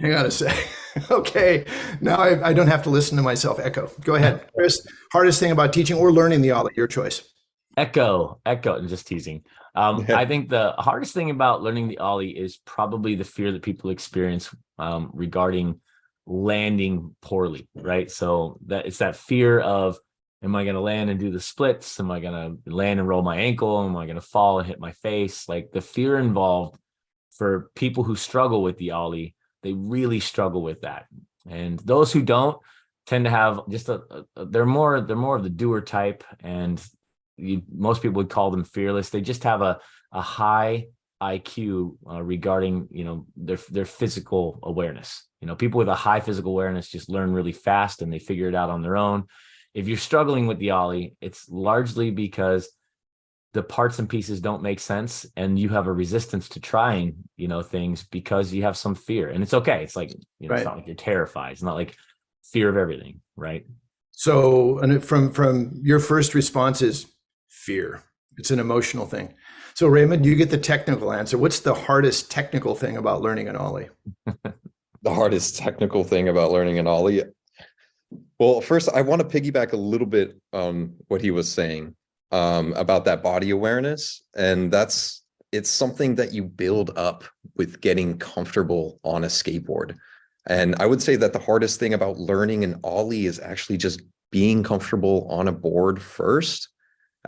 Hang on a sec. Okay, now I don't have to listen to myself echo. Go ahead, Chris. Hardest thing about teaching or learning the Ollie, your choice. Echo, and just teasing. Yeah. I think the hardest thing about learning the Ollie is probably the fear that people experience regarding landing poorly, right? So that it's that fear of, am I going to land and do the splits? Am I going to land and roll my ankle? Am I going to fall and hit my face? Like the fear involved for people who struggle with the Ollie, they really struggle with that. And those who don't tend to have just they're more of the doer type, and most people would call them fearless. They just have a high IQ regarding their physical awareness. People with a high physical awareness just learn really fast and they figure it out on their own. If you're struggling with the Ollie, it's largely because the parts and pieces don't make sense and you have a resistance to trying things because you have some fear. And it's okay. It's like it's Right. not like you're terrified. It's not like fear of everything, right? So, and from your first response is fear. It's an emotional thing. So, Raymond, you get the technical answer. What's the hardest technical thing about learning an Ollie? The hardest technical thing about learning an Ollie. Well, first, I want to piggyback a little bit on what he was saying about that body awareness. And it's something that you build up with getting comfortable on a skateboard. And I would say that the hardest thing about learning an Ollie is actually just being comfortable on a board first.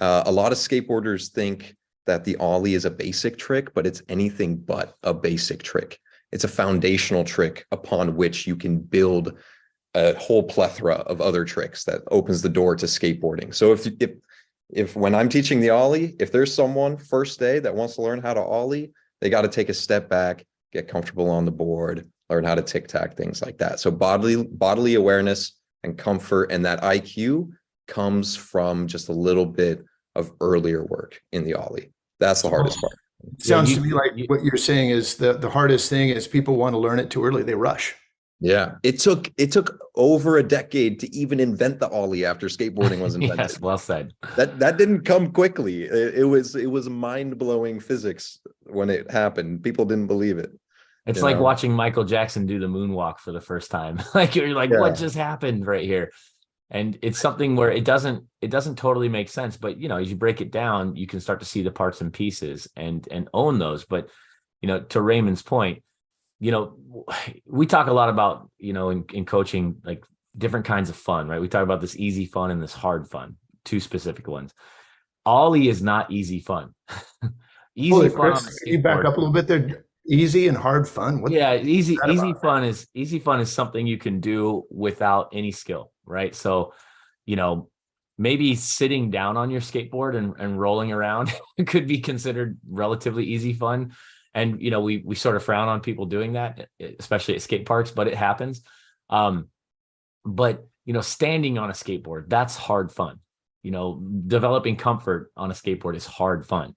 A lot of skateboarders think that the Ollie is a basic trick, but it's anything but a basic trick. It's a foundational trick upon which you can build a whole plethora of other tricks that opens the door to skateboarding. So if when I'm teaching the Ollie, if there's someone first day that wants to learn how to Ollie, they got to take a step back, get comfortable on the board, learn how to tic-tac, things like that. So bodily awareness and comfort and that IQ comes from just a little bit of earlier work in the Ollie. That's the hardest part. It Yeah, sounds to me like what you're saying is the hardest thing is people want to learn it too early. They rush. Yeah, it took over a decade to even invent the Ollie after skateboarding was invented. yes, well said. That didn't come quickly. It was mind-blowing physics when it happened. People didn't believe it. It's like watching Michael Jackson do the moonwalk for the first time. Like you're like, what just happened right here? And it's something where it doesn't totally make sense, but as you break it down, you can start to see the parts and pieces and own those. But to Raymond's point, we talk a lot about in coaching, like different kinds of fun, right? We talk about this easy fun and this hard fun, two specific ones. Ollie is not easy fun. Easy Holy fun on Chris, a can you back skateboard. up a little bit there? Easy and hard fun. What's Yeah, easy that about? easy fun is something you can do without any skill, right? So, maybe sitting down on your skateboard and rolling around could be considered relatively easy fun. And we sort of frown on people doing that, especially at skate parks, but it happens. But standing on a skateboard, that's hard fun. Developing comfort on a skateboard is hard fun.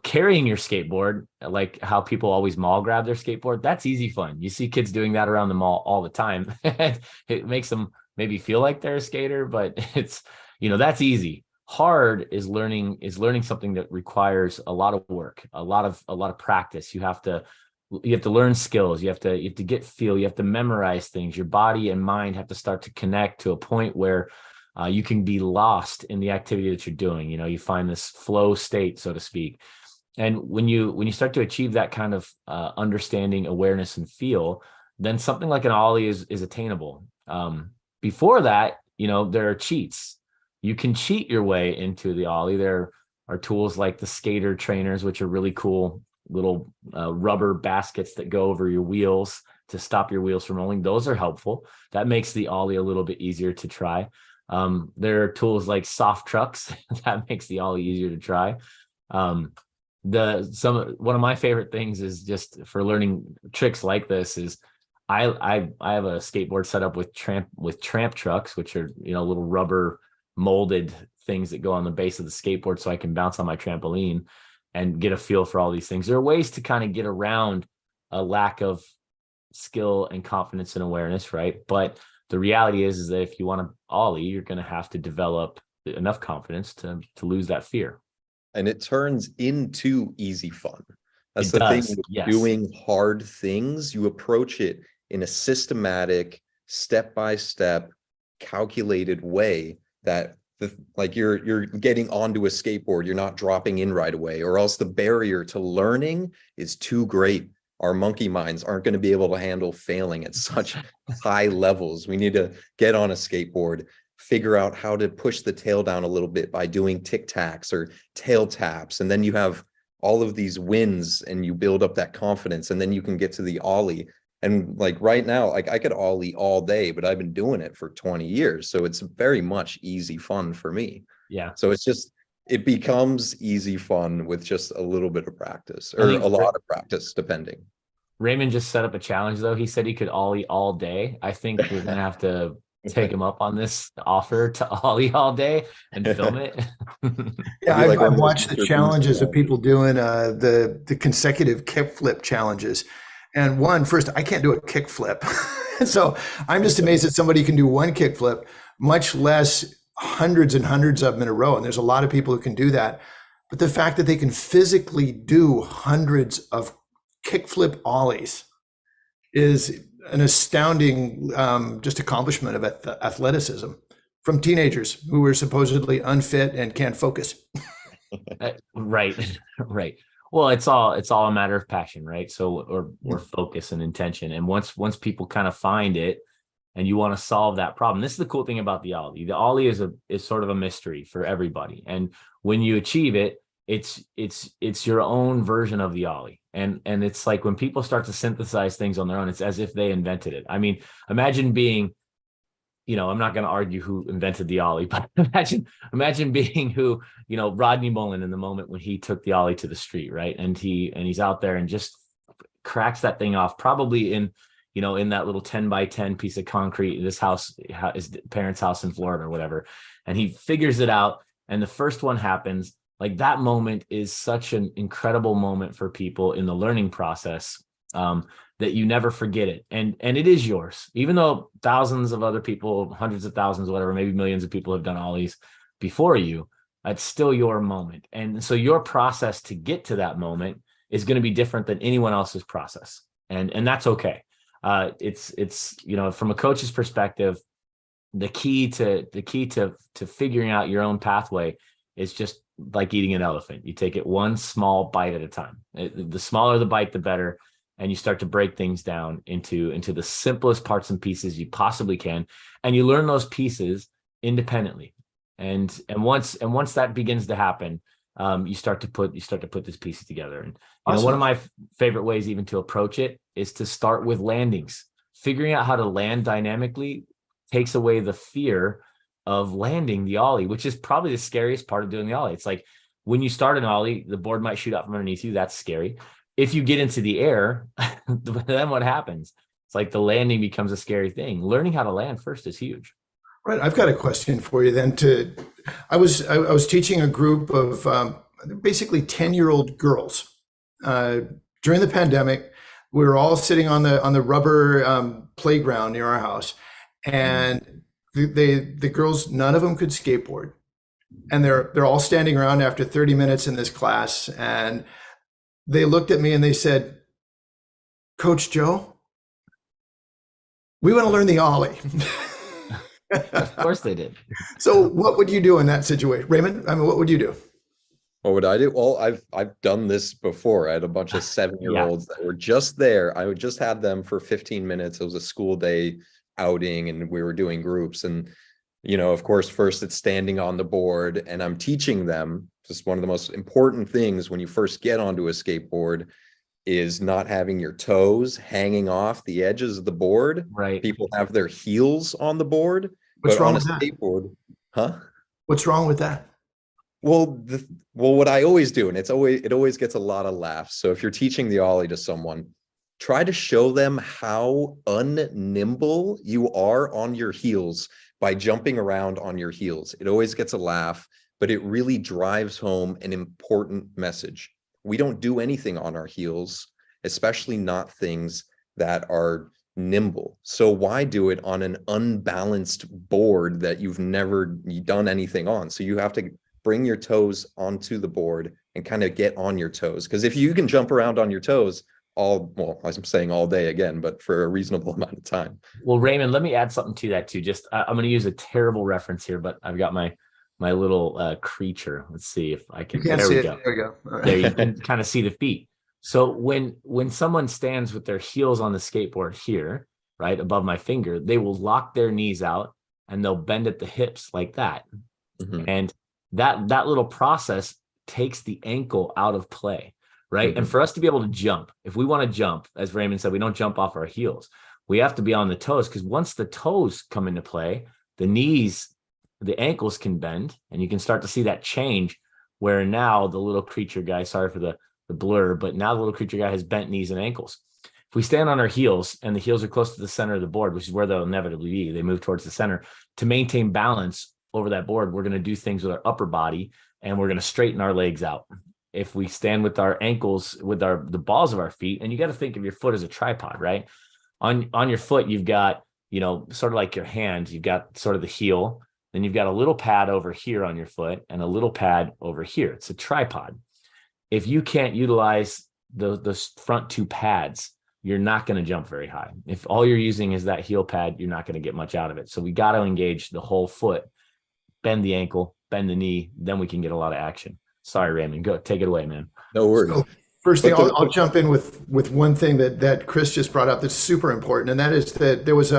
Carrying your skateboard, like how people always mall grab their skateboard, that's easy fun. You see kids doing that around the mall all the time. It makes them maybe feel like they're a skater, but it's, that's easy. Hard is learning something that requires a lot of work, a lot of practice. You have to learn skills. You have to get feel. You have to memorize things. Your body and mind have to start to connect to a point where you can be lost in the activity that you're doing. You find this flow state, so to speak. And when you start to achieve that kind of understanding, awareness, and feel, then something like an Ollie is attainable. Before that, there are cheats. You can cheat your way into the Ollie. There are tools like the skater trainers, which are really cool little rubber baskets that go over your wheels to stop your wheels from rolling. Those are helpful. That makes the Ollie a little bit easier to try. There are tools like soft trucks that makes the Ollie easier to try. One of my favorite things is just for learning tricks like this is I have a skateboard set up with tramp trucks, which are little rubber molded things that go on the base of the skateboard so I can bounce on my trampoline and get a feel for all these things. There are ways to kind of get around a lack of skill and confidence and awareness, right? But the reality is that if you want to Ollie, you're going to have to develop enough confidence to lose that fear. And it turns into easy fun. That's It the thing does, with yes. doing hard things. You approach it in a systematic, step-by-step, calculated way that like you're getting onto a skateboard, you're not dropping in right away, or else the barrier to learning is too great. Our monkey minds aren't going to be able to handle failing at such high levels. We need to get on a skateboard, figure out how to push the tail down a little bit by doing tic tacs or tail taps. And then you have all of these wins and you build up that confidence, and then you can get to the Ollie. And like right now, like I could Ollie all day, but I've been doing it for 20 years. So it's very much easy fun for me. Yeah. So it's just, it becomes easy fun with just a little bit of practice, or a lot of practice, depending. Raymond just set up a challenge though. He said he could Ollie all day. I think we're going to have to take him up on this offer to Ollie all day and film it. Yeah, Like I've one of those watched the Mr. Beast challenges of challenges. people doing the consecutive kickflip challenges. And first, I can't do a kickflip. So I'm just amazed that somebody can do one kickflip, much less hundreds and hundreds of them in a row. And there's a lot of people who can do that. But the fact that they can physically do hundreds of kickflip ollies is an astounding just accomplishment of athleticism from teenagers who were supposedly unfit and can't focus. Right. Right. Well, it's all a matter of passion, right? So, or focus and intention. And once people kind of find it and you want to solve that problem, this is the cool thing about the Ollie. The Ollie is sort of a mystery for everybody. And when you achieve it, it's your own version of the Ollie. And it's like when people start to synthesize things on their own, it's as if they invented it. I mean, imagine being, I'm not going to argue who invented the Ollie, but imagine being who, Rodney Mullen in the moment when he took the Ollie to the street, right? And he's out there and just cracks that thing off, probably in that little 10 by 10 piece of concrete in this house, his parents' house in Florida or whatever. And he figures it out. And the first one happens. Like that moment is such an incredible moment for people in the learning process. That you never forget it. And it is yours, even though thousands of other people, hundreds of thousands, whatever, maybe millions of people have done Ollies before you. It's still your moment. And so your process to get to that moment is going to be different than anyone else's process. And that's okay. It's from a coach's perspective, the key to figuring out your own pathway is just like eating an elephant. You take it one small bite at a time. The smaller the bite, the better. And you start to break things down into the simplest parts and pieces you possibly can. And you learn those pieces independently. And once that begins to happen, you start to put these pieces together. And Awesome. One of my favorite ways even to approach it is to start with landings. Figuring out how to land dynamically takes away the fear of landing the Ollie, which is probably the scariest part of doing the Ollie. It's like when you start an Ollie, the board might shoot out from underneath you. That's scary. If you get into the air, then what happens? It's like the landing becomes a scary thing. Learning how to land first is huge. Right. I've got a question for you then. I was teaching a group of basically 10-year-old girls during the pandemic. We were all sitting on the rubber playground near our house, and the girls, none of them could skateboard, and they're all standing around after 30 minutes in this class, and they looked at me and they said, "Coach Joe, we want to learn the Ollie." Of course they did. So what would you do in that situation? Raymond, I mean, what would you do? What would I do? Well, I've done this before. I had a bunch of 7-year-olds that were just there. I would just have them for 15 minutes. It was a school day outing and we were doing groups. And, of course, first it's standing on the board and I'm teaching them. Just one of the most important things when you first get onto a skateboard is not having your toes hanging off the edges of the board. Right. People have their heels on the board. What's but wrong on a with that? skateboard, huh? What's wrong with that? Well, what I always do, and it always gets a lot of laughs. So if you're teaching the Ollie to someone, try to show them how unnimble you are on your heels by jumping around on your heels. It always gets a laugh, but it really drives home an important message. We don't do anything on our heels, especially not things that are nimble. So why do it on an unbalanced board that you've never done anything on? So you have to bring your toes onto the board and kind of get on your toes. Because if you can jump around on your toes, well, I'm saying all day again, but for a reasonable amount of time. Well, Raymond, let me add something to that too. Just I'm going to use a terrible reference here, but I've got my little creature. Let's see if I can. You can't There see we it. go. There we go. All right. There you can kind of see the feet. So when someone stands with their heels on the skateboard here, right above my finger, they will lock their knees out and they'll bend at the hips like that. Mhm. And that little process takes the ankle out of play, right? And Mhm. for us to be able to jump, if we want to jump, as Raymond said, we don't jump off our heels. We have to be on the toes, because once the toes come into play, the knees, the ankles can bend, and you can start to see that change where now the little creature guy, sorry for the blur, but now the little creature guy has bent knees and ankles. If we stand on our heels and the heels are close to the center of the board, which is where they'll inevitably be, they move towards the center to maintain balance over that board. We're going to do things with our upper body, and we're going to straighten our legs out. If we stand with our ankles, with the balls of our feet, and you got to think of your foot as a tripod, right? On your foot, you've got, sort of like your hand, you've got sort of the heel, then you've got a little pad over here on your foot and a little pad over here. It's a tripod. If you can't utilize the front two pads, you're not going to jump very high. If all you're using is that heel pad, you're not going to get much out of it. So we got to engage the whole foot, bend the ankle, bend the knee, then we can get a lot of action. Sorry, Raymond, go take it away, man. No worries. So first thing, But I'll jump in with one thing that Chris just brought up that's super important, and that is that there's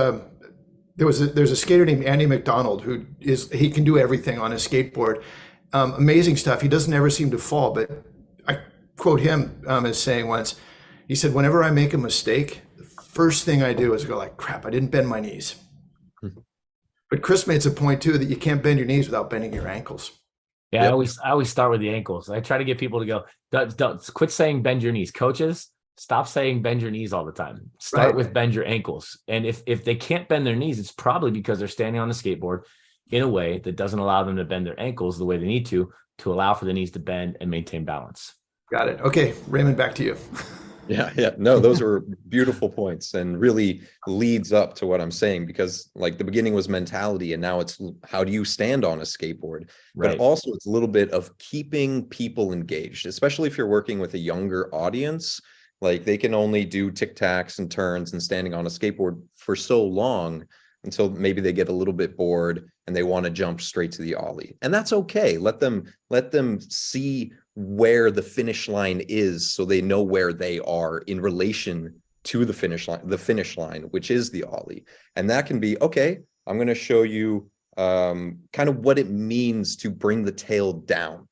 a skater named Andy McDonald he can do everything on his skateboard, amazing stuff. He doesn't ever seem to fall, but I quote him as saying once, he said, "Whenever I make a mistake, the first thing I do is go like, crap, I didn't bend my knees." But Chris made a point too that you can't bend your knees without bending your ankles. Yeah, Yep. I always start with the ankles. I try to get people to go, don't quit saying bend your knees. Coaches, stop saying bend your knees all the time. Start Right. with bend your ankles. And if they can't bend their knees, it's probably because they're standing on the skateboard in a way that doesn't allow them to bend their ankles the way they need to allow for the knees to bend and maintain balance. Got it. Okay, Raymond, back to you. Yeah. No, those are beautiful points and really leads up to what I'm saying, because like the beginning was mentality and now it's how do you stand on a skateboard? Right. But also it's a little bit of keeping people engaged, especially if you're working with a younger audience. Like they can only do tic-tacs and turns and standing on a skateboard for so long until maybe they get a little bit bored and they want to jump straight to the ollie. And that's okay. Let them see where the finish line is so they know where they are in relation to the finish line, which is the ollie. And that can be, okay, I'm going to show you kind of what it means to bring the tail down.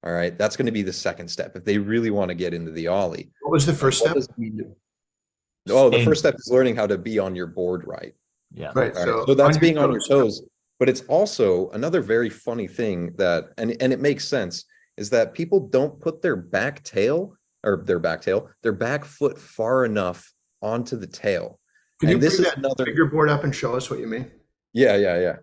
All right. That's going to be the second step if they really want to get into the ollie. What was the first step? Oh, the first step is learning how to be on your board right. Yeah. Right. All right. So that's being on your toes. But it's also another very funny thing that, and it makes sense, is that people don't put their back foot far enough onto the tail. Can you And this bring is that another figure board up and show us what you mean? Yeah.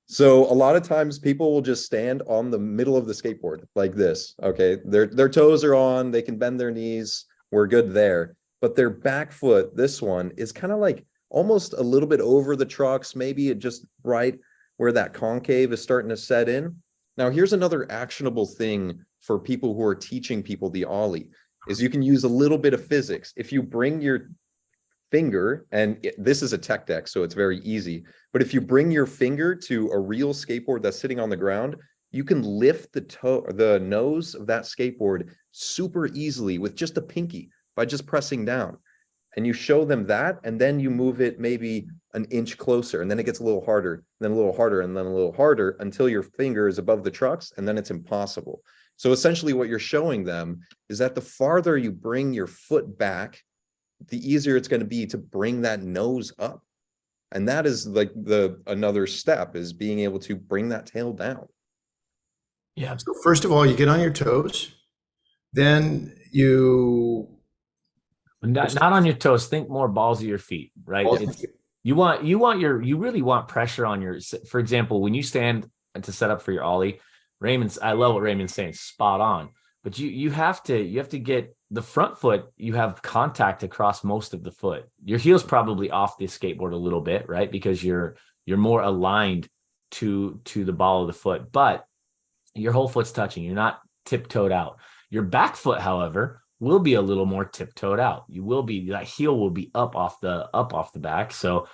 So a lot of times people will just stand on the middle of the skateboard like this. Okay, their toes are on, they can bend their knees, we're good there. But their back foot, this one, is kind of like almost a little bit over the trucks, maybe it just right where that concave is starting to set in. Now, here's another actionable thing for people who are teaching people the ollie, is you can use a little bit of physics. If you bring your finger, and this is a tech deck, so it's very easy, but if you bring your finger to a real skateboard that's sitting on the ground, you can lift the nose of that skateboard super easily with just a pinky by just pressing down. And you show them that, and then you move it maybe an inch closer, and then it gets a little harder, then a little harder, and then a little harder until your finger is above the trucks, and then it's impossible. So essentially what you're showing them is that the farther you bring your foot back, the easier it's going to be to bring that nose up. And that is like another step, is being able to bring that tail down. Yeah. So first of all, you get on your toes, then you Not on your toes. Think more balls of your feet, right? You really want pressure on your, for example, when you stand to set up for your ollie, I love what Raymond's saying, spot on. But you have to get the front foot, you have contact across most of the foot. Your heel's probably off the skateboard a little bit, right? Because you're more aligned to the ball of the foot, but your whole foot's touching. You're not tiptoed out. Your back foot, however, will be a little more tiptoed out. That heel will be up off the back. So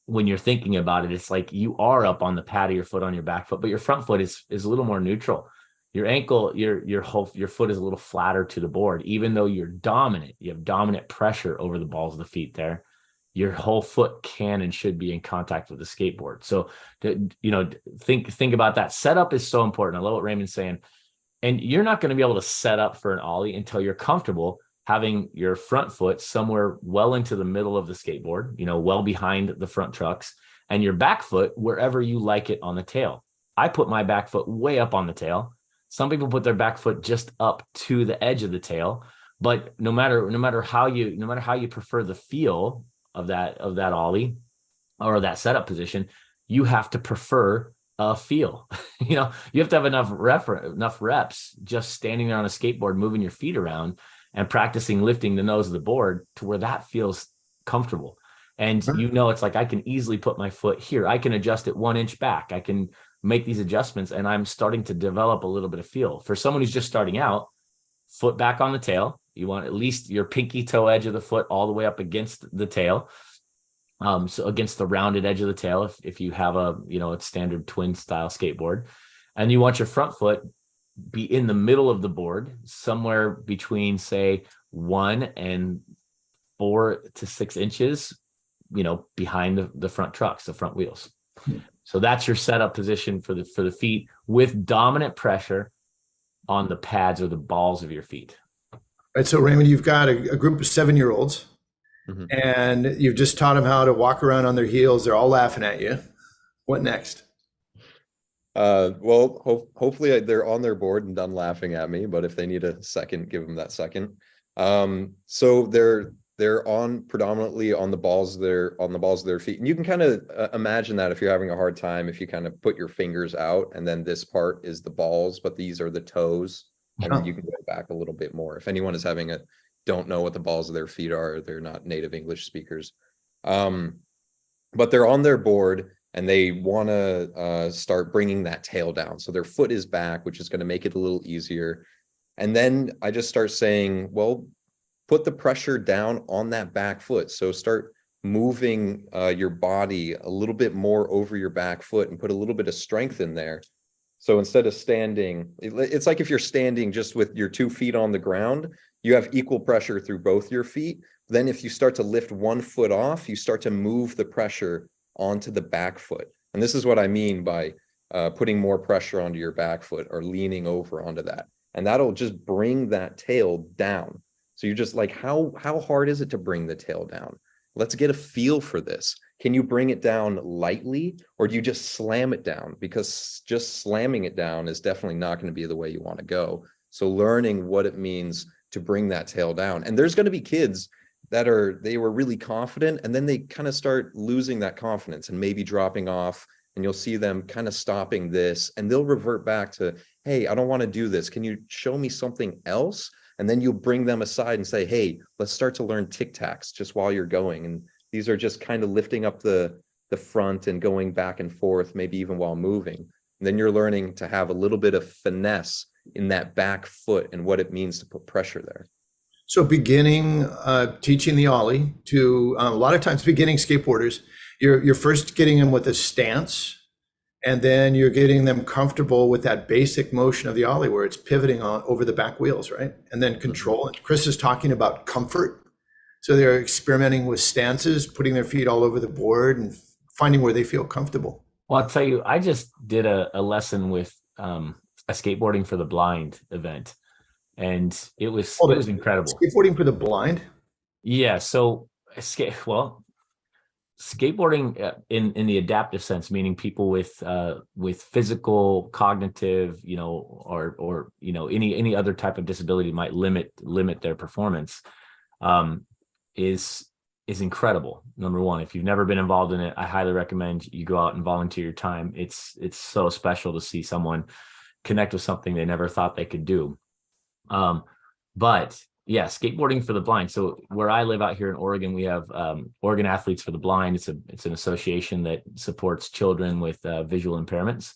when you're thinking about it, it's like you are up on the pad of your foot on your back foot, but your front foot is a little more neutral. Your ankle, your foot is a little flatter to the board, even though you're dominant. You have dominant pressure over the balls of the feet there. Your whole foot can and should be in contact with the skateboard. So, think about that. Setup is so important. I love what Raymond's saying. And you're not going to be able to set up for an ollie until you're comfortable having your front foot somewhere well into the middle of the skateboard, well behind the front trucks, and your back foot wherever you like it on the tail. I put my back foot way up on the tail. Some people put their back foot just up to the edge of the tail. But no matter how you prefer the feel of that ollie or that setup position, you have to prefer a feel. You have to have enough reps just standing there on a skateboard, moving your feet around and practicing lifting the nose of the board to where that feels comfortable. And it's like, I can easily put my foot here. I can adjust it 1 inch back. I can make these adjustments, and I'm starting to develop a little bit of feel. For someone who's just starting out, foot back on the tail. You want at least your pinky toe edge of the foot all the way up against the tail. So against the rounded edge of the tail, if you have a standard twin style skateboard, and you want your front foot be in the middle of the board, somewhere between, say, 1 and 4 to 6 inches, behind the front trucks, the front wheels. So that's your setup position for the feet, with dominant pressure on the pads or the balls of your feet. Right. So Raymond, you've got a group of 7-year-olds, and you've just taught them how to walk around on their heels. They're all laughing at you. What next? Hopefully they're on their board and done laughing at me, but if they need a second, give them that second. So they're on predominantly on the balls of their feet. And you can kind of imagine that if you're having a hard time, if you kind of put your fingers out, and then this part is the balls, but these are the toes. And then you can go back a little bit more. If anyone is don't know what the balls of their feet are, they're not native English speakers. But they're on their board, and they want to start bringing that tail down. So their foot is back, which is going to make it a little easier. And then I just start saying, well, put the pressure down on that back foot. So start moving your body a little bit more over your back foot and put a little bit of strength in there. So instead of standing, it's like if you're standing just with your 2 feet on the ground, you have equal pressure through both your feet. Then if you start to lift one foot off, you start to move the pressure onto the back foot. And this is what I mean by putting more pressure onto your back foot or leaning over onto that. And that'll just bring that tail down. So you're just like, how hard is it to bring the tail down? Let's get a feel for this. Can you bring it down lightly, or do you just slam it down? Because just slamming it down is definitely not going to be the way you want to go. So learning what it means to bring that tail down. And there's going to be kids that they were really confident, and then they kind of start losing that confidence and maybe dropping off, and you'll see them kind of stopping this, and they'll revert back to, hey, I don't want to do this. Can you show me something else? And then you'll bring them aside and say, hey, let's start to learn tic-tacs just while you're going. And these are just kind of lifting up the front and going back and forth, maybe even while moving. And then you're learning to have a little bit of finesse in that back foot and what it means to put pressure there. So beginning teaching the ollie to a lot of times beginning skateboarders, you're first getting them with a stance, and then you're getting them comfortable with that basic motion of the ollie where it's pivoting over the back wheels, right? And then control. And Chris is talking about comfort. So they're experimenting with stances, putting their feet all over the board and finding where they feel comfortable. Well, I'll tell you, I just did a lesson with a skateboarding for the blind event, and it was incredible. Skateboarding for the blind? Yeah. So skateboarding in the adaptive sense, meaning people with physical, cognitive, or any other type of disability might limit their performance, is incredible. Number one, if you've never been involved in it, I highly recommend you go out and volunteer your time. It's so special to see someone connect with something they never thought they could do. But yeah, skateboarding for the blind. So where I live out here in Oregon, we have Oregon Athletes for the Blind. It's an association that supports children with visual impairments.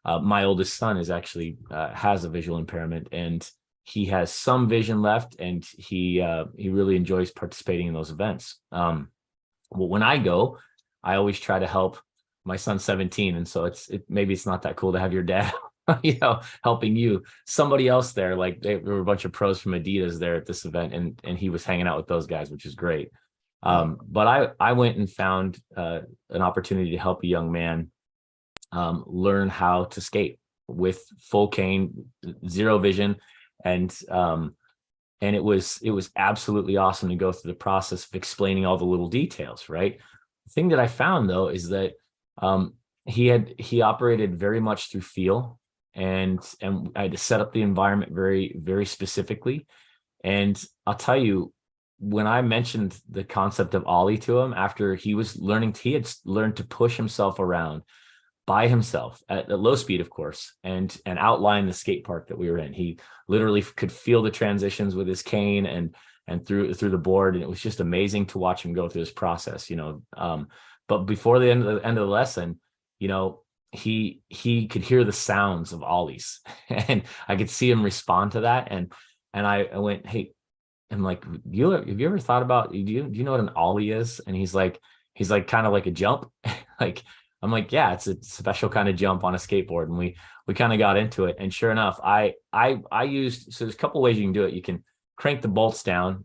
My oldest son is actually has a visual impairment, and he has some vision left, and he really enjoys participating in those events. Well, when I go, I always try to help. My son's 17, and so maybe it's not that cool to have your dad helping you. Somebody else there, like there were a bunch of pros from Adidas there at this event, and he was hanging out with those guys, which is great. But I went and found an opportunity to help a young man learn how to skate with full cane, zero vision, and it was absolutely awesome to go through the process of explaining all the little details. Right. The thing that I found though is that he operated very much through feel, and I had to set up the environment very, very specifically. And I'll tell you, when I mentioned the concept of Ollie to him, after he had learned to push himself around by himself at low speed, of course, and outline the skate park that we were in. He literally could feel the transitions with his cane and through the board, and it was just amazing to watch him go through this process. But before the end of the lesson, he could hear the sounds of ollies, and I could see him respond to that. And I went, hey, I'm like, have you ever thought about, do you know what an ollie is? And he's like kind of like a jump. Like, I'm like, yeah, it's a special kind of jump on a skateboard. And we kind of got into it. And sure enough, I used, so there's a couple ways you can do it. You can crank the bolts down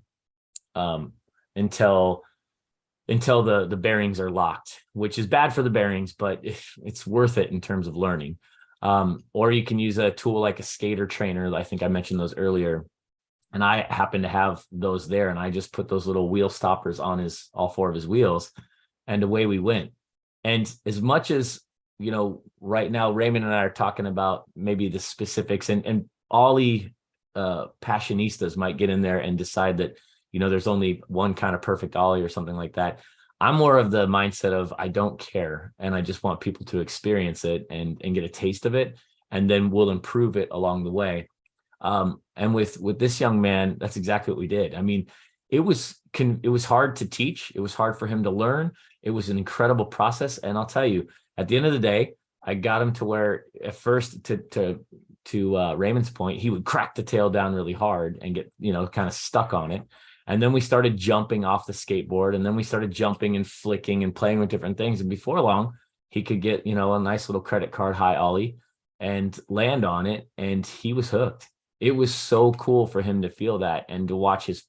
until the bearings are locked, which is bad for the bearings, but it's worth it in terms of learning. Or you can use a tool like a skater trainer. I think I mentioned those earlier. And I happen to have those there, and I just put those little wheel stoppers on all four of his wheels, and away we went. And as much as, right now, Raymond and I are talking about maybe the specifics, and Ollie passionistas might get in there and decide that, there's only one kind of perfect Ollie or something like that. I'm more of the mindset of I don't care, and I just want people to experience it and get a taste of it, and then we'll improve it along the way. And with this young man, that's exactly what we did. I mean, it was hard to teach. It was hard for him to learn. It was an incredible process. And I'll tell you, at the end of the day, I got him to where at first, to Raymond's point, he would crack the tail down really hard and get, kind of stuck on it. And then we started jumping off the skateboard, and then we started jumping and flicking and playing with different things. And before long, he could get, a nice little credit card high ollie and land on it. And he was hooked. It was so cool for him to feel that and to watch his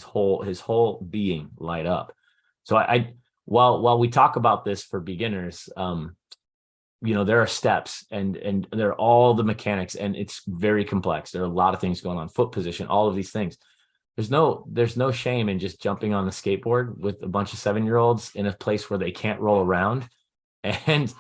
whole being light up. So while we talk about this for beginners, there are steps and there are all the mechanics, and it's very complex. There are a lot of things going on, foot position, all of these things. There's no shame in just jumping on the skateboard with a bunch of 7-year-olds in a place where they can't roll around and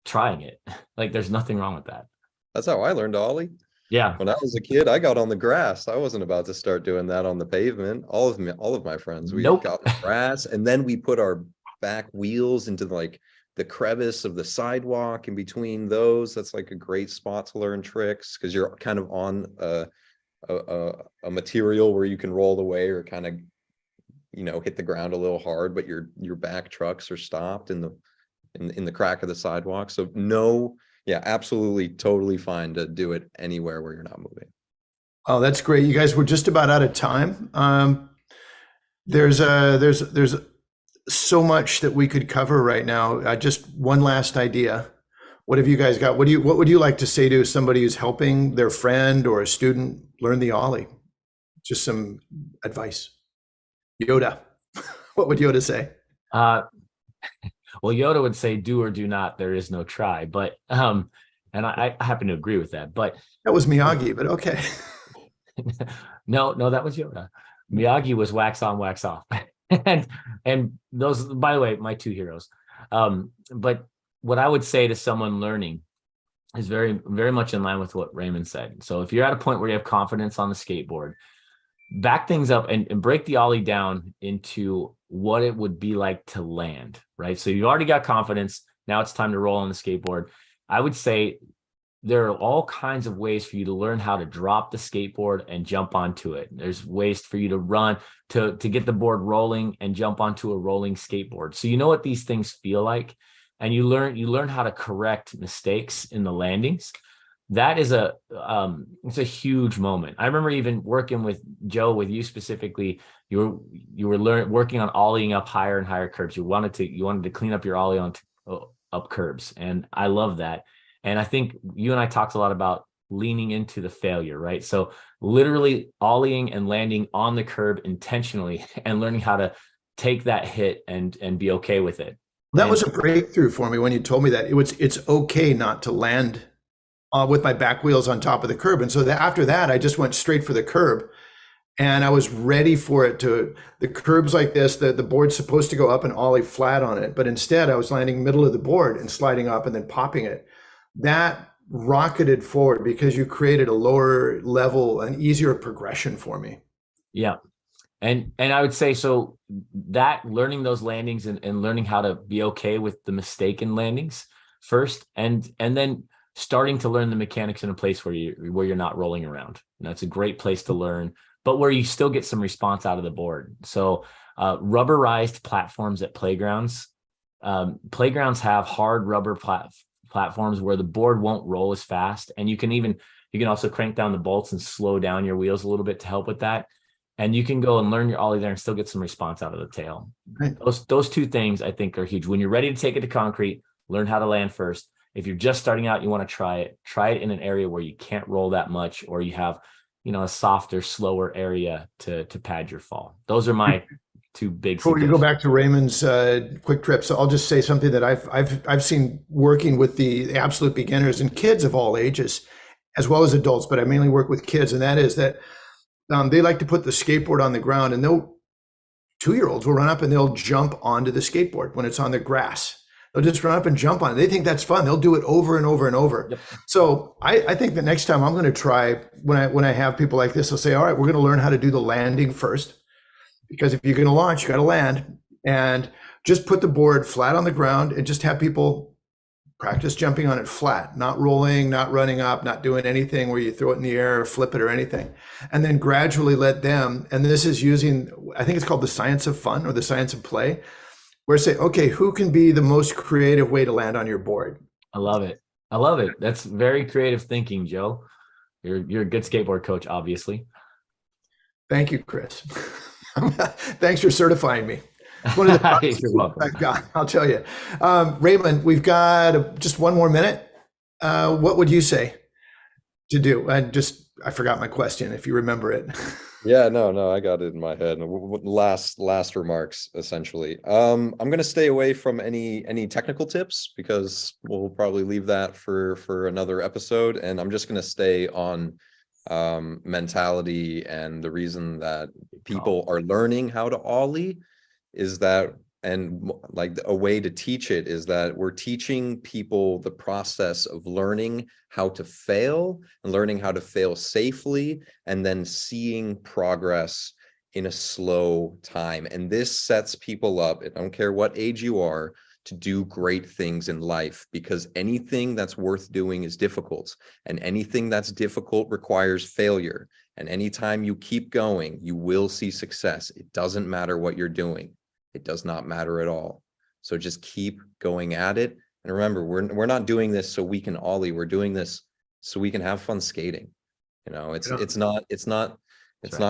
trying it. Like, there's nothing wrong with that. That's how I learned Ollie. Yeah. When I was a kid, I got on the grass. I wasn't about to start doing that on the pavement. All of my friends, we got on the grass, and then we put our back wheels into the crevice of the sidewalk in between those. That's like a great spot to learn tricks, because you're kind of on a material where you can roll away or kind of, hit the ground a little hard, but your back trucks are stopped in the crack of the sidewalk. So no. Yeah, absolutely, totally fine to do it anywhere where you're not moving. Oh, that's great. You guys, we're just about out of time. There's so much that we could cover right now. Just one last idea. What have you guys got? What would you like to say to somebody who's helping their friend or a student learn the ollie? Just some advice. Yoda. What would Yoda say? Well, Yoda would say, do or do not, there is no try. But, and I happen to agree with that, but. That was Miyagi, but okay. No, that was Yoda. Miyagi was wax on, wax off. and those, by the way, my two heroes. But what I would say to someone learning is very, very much in line with what Raymond said. So if you're at a point where you have confidence on the skateboard, back things up and break the ollie down into what it would be like to land, right? So you already got confidence. Now it's time to roll on the skateboard. I would say there are all kinds of ways for you to learn how to drop the skateboard and jump onto it. There's ways for you to run, to get the board rolling and jump onto a rolling skateboard. So you know what these things feel like, and you learn how to correct mistakes in the landings. that is it's a huge moment. I remember even working with Joe, with you specifically. You were working on ollieing up higher and higher curbs. You wanted to clean up your ollie on up curbs, and I love that. And I think you and I talked a lot about leaning into the failure, right? So literally ollieing and landing on the curb intentionally, and learning how to take that hit and be okay with it. That And was a breakthrough for me when you told me that it's okay not to land with my back wheels on top of the curb. And so after that, I just went straight for the curb, and I was ready for it to, the curbs like this, the board's supposed to go up and ollie flat on it. But instead I was landing middle of the board and sliding up and then popping it. That rocketed forward because you created a lower level, an easier progression for me. yeah. And I would say, so that learning those landings and learning how to be okay with the mistaken landings first, and then starting to learn the mechanics in a place where you're not rolling around. And that's a great place to learn, but where you still get some response out of the board. So rubberized platforms at playgrounds. Playgrounds have hard rubber platforms where the board won't roll as fast, and you can also crank down the bolts and slow down your wheels a little bit to help with that. And you can go and learn your ollie there and still get some response out of the tail. Right. Those two things I think are huge. When you're ready to take it to concrete, learn how to land first. If you're just starting out, you want to try it in an area where you can't roll that much, or you have, a softer, slower area to pad your fall. Those are my two big Before you go back to Raymond's quick trip, so I'll just say something that I've seen working with the absolute beginners and kids of all ages, as well as adults, but I mainly work with kids, and that is that they like to put the skateboard on the ground, and 2-year-olds will run up and they'll jump onto the skateboard when it's on the grass. They'll just run up and jump on it. They think that's fun. They'll do it over and over and over. Yep. So I think that next time I'm going to try, when I have people like this, I'll say, all right, we're going to learn how to do the landing first, because if you're going to launch, you got to land, and just put the board flat on the ground and just have people practice jumping on it flat, not rolling, not running up, not doing anything where you throw it in the air or flip it or anything. And then gradually let them, and this is using, I think it's called the science of fun or the science of play, where say, okay, who can be the most creative way to land on your board? I love it. That's very creative thinking, Joe. You're a good skateboard coach, obviously. Thank you, Chris. Thanks for certifying me. It's one of the You're welcome. I've got, I'll tell you. Raymond, we've got just one more minute. What would you say to do? I forgot my question, if you remember it. Yeah, no, I got it in my head. Last remarks, essentially. I'm going to stay away from any technical tips, because we'll probably leave that for another episode. And I'm just going to stay on mentality, and the reason that people are learning how to ollie is that, and like a way to teach it is that we're teaching people the process of learning how to fail and learning how to fail safely, and then seeing progress in a slow time. And this sets people up, I don't care what age you are, to do great things in life, because anything that's worth doing is difficult, and anything that's difficult requires failure. And anytime you keep going, you will see success. It doesn't matter what you're doing. It does not matter at all. So just keep going at it. And remember, we're not doing this so we can ollie. We're doing this so we can have fun skating. It's not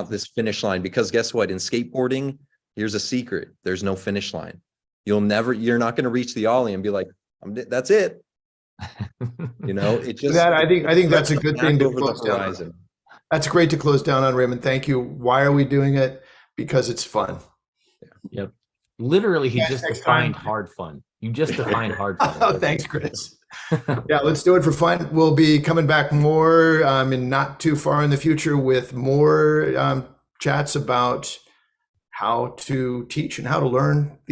this finish line, because guess what? In skateboarding, here's a secret. There's no finish line. You're not going to reach the ollie and be like, that's it. It just, I think that's a good thing to close down horizon. on. That's great to close down on, Raymond. Thank you. Why are we doing it? Because it's fun. Yep. Literally, he just next defined time. hard fun. You just defined hard fun. Oh, thanks, Chris. Yeah, let's do it for fun. We'll be coming back more in not too far in the future with more chats about how to teach and how to learn the